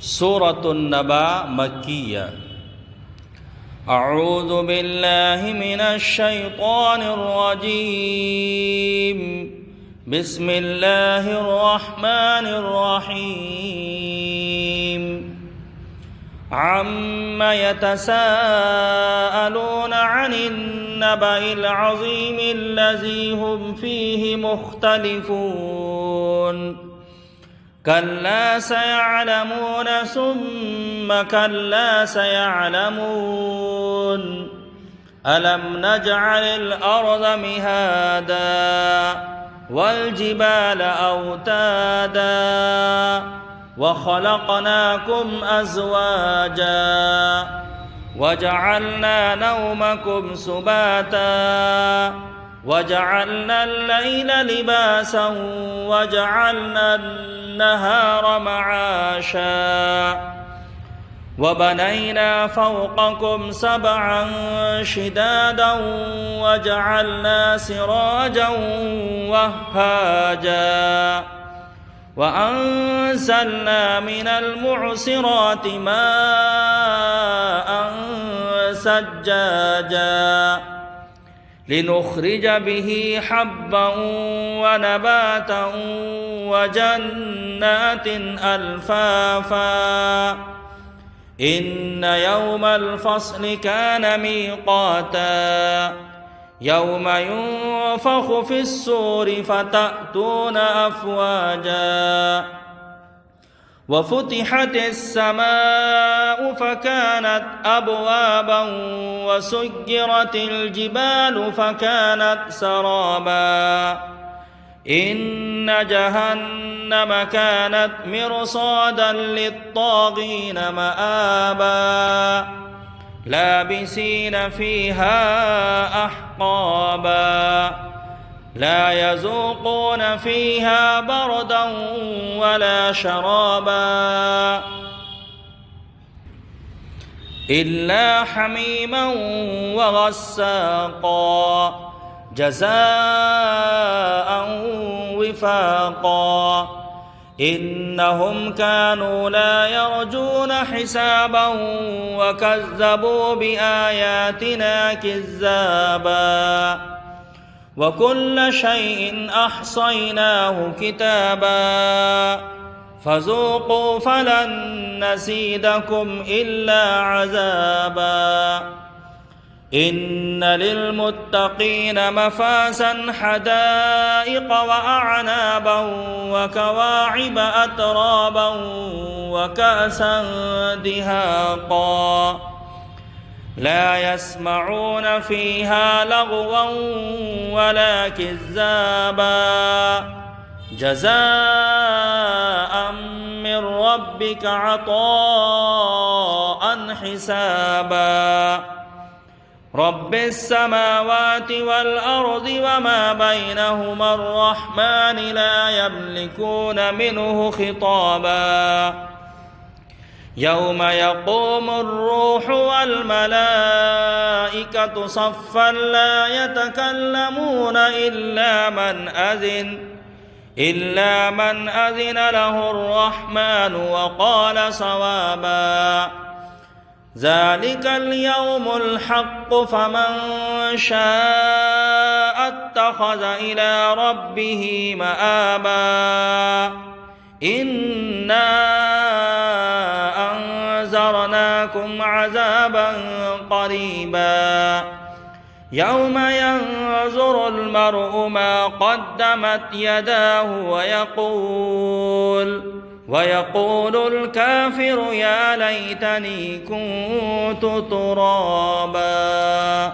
সূরাতুন নাবা মাক্কিয়া। আউযু বিল্লাহি মিনাশ শাইতানির রাজীম। বিসমিল্লাহির রহমানির রহিম। আম্মা ইয়াতাসাআলুনা আনিন নাবাইল আযীমিল্লাযী হুম ফীহি মুখতালিফুন। كلا سيعلمون ثم كلا سيعلمون ألم نجعل الأرض مهادا والجبال أوتادا وخلقناكم أزواجا وجعلنا نومكم سباتا وجعلنا الليل لباسا وجعلنا النهار معاشا وبنينا فوقكم سبعا شدادا وجعلنا سراجا وهاجا وأنزلنا من المعصرات ماء ثجاجا لنخرج به حبا ونباتا وجنات ألفافا إن يوم الفصل كان ميقاتا يوم ينفخ في الصور فتأتون أفواجا وفتحت السماء فكانت أبوابا وسيرت الجبال فكانت سرابا إن جهنم كانت مرصادا للطاغين مآبا لابسين فيها أحقابا لا يذوقون فيها بردا ولا شرابا إلا حميما وغساقا جزاء وفاقا إنهم كانوا لا يرجون حسابا وكذبوا بآياتنا كذابا وكل شيء أحصيناه كتابا فذوقوا فلن نزيدكم إلا عذابا إن للمتقين مفازا حدائق وأعنابا وكواعب أترابا وكأسا دهاقا لا يسمعون فيها لغوا ولا كذابا جزاء من ربك عطاء حسابا رب السماوات والأرض وما بينهما الرحمن لا يملكون منه خطابا يوم يقوم الروح والملائكة صفا لا يتكلمون إلا من أذن له الرحمن وقال صوابا ذلك اليوم الحق فمن شاء اتخذ إلى ربه مآبا إنا أنذرناكم عذابا قريبا يوم ينظر المرء ما قدمت يداه ويقول الكافر يا ليتني كنت ترابا